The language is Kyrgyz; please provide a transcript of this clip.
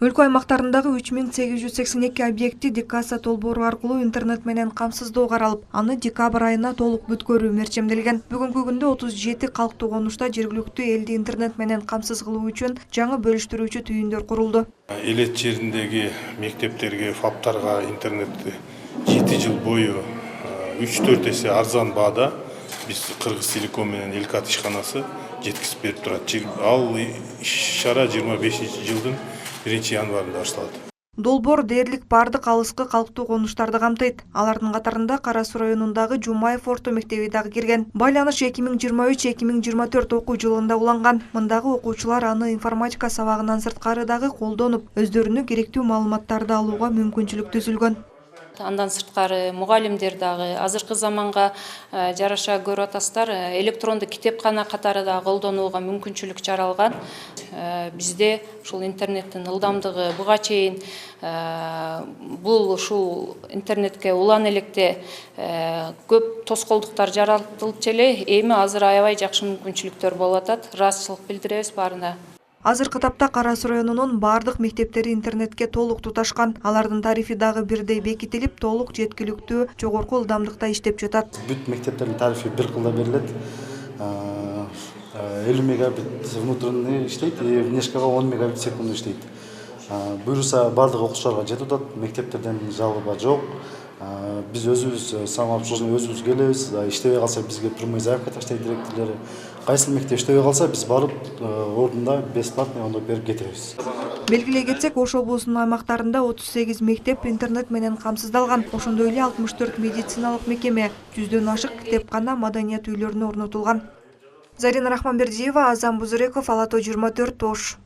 Өлкө аймактарындагы 3882 объекти декаса толбоору аркылуу интернет менен камсыздоо каралып, аны декабрь айына толук бүткөрүү мерчемделген. Бүгүнкү күндө 37 калктуу конушта жергиликтүү элди интернет менен камсыз кылуу үчүн жаңы бөлүштүрүүчү түйүндөр курулду. Элет жериндеги мектептерге, фаптарга интернетти 7 жыл бою 3-4 эсе арзан баада биз Кыргыз Телеком менен Элкат ишканасы жеткизип берип турат. Ал иш-чара 25-жылдын 1-январында башталат. Долбоор дээрлик бардык алыскы калктуу конуштарды камтыйт. Алардын катарында Кара Суу районундагы Жумаев орто мектеби дагы кирген. Байланыш 2023-2024 окуу жылында уланган. Мындагы окуучулар аны информатика сабагынан сырткары дагы колдонуп, өздөрүнө керектүү маалыматтарды алууга мүмкүнчүлүк түзүлгөн. Андан сырткары мугалимдер дагы азыркы заманга жараша көрүп атасыздар, электрондуу китепкана катары да колдонууга мүмкүнчүлүк жаралган. Бизде ушул интернеттин ылдамдыгы буга чейин бул ушул интернетке улан электе көп тоскоолдуктар жаратылып эле, эми азыр аябай жакшы мүмкүнчүлүктөр болуп атат. Ыраазычылык билдиребиз баарына. Азыркы тапта Кара Суу районунун бардык мектептери интернетке толук туташкан. Алардын тарифи дагы бирдей бекитилип, толук жеткиликтүү жогорку ылдамдыкта иштеп жатат. Бүт мектептердин тарифи бир кылда берилет. 50 мегабит внутренний иштейт, внешкага 10 мегабит в секунду иштейт. Буюрса бардык окуучуларга жетип атат, мектептерден жалоба жок. Биз өзүбүз самап өзүбүз келебиз, иштебей калса бизге прямой заявка таштайт директорлору. Кайсы мектеп иштебей калса биз барып ордунда бесплатный оңдоп берип кетебиз. Белгилей кетсек, Ош облусунун аймактарында 38 мектеп интернет менен камсыздалган. Ошондой эле 64 медициналык мекеме, 100дөн ашык китепкана, маданият үйлөрүнө орнотулган. Зарина Рахманбердиева, Азам Бузуреков, Ала Тоо 24, Ош.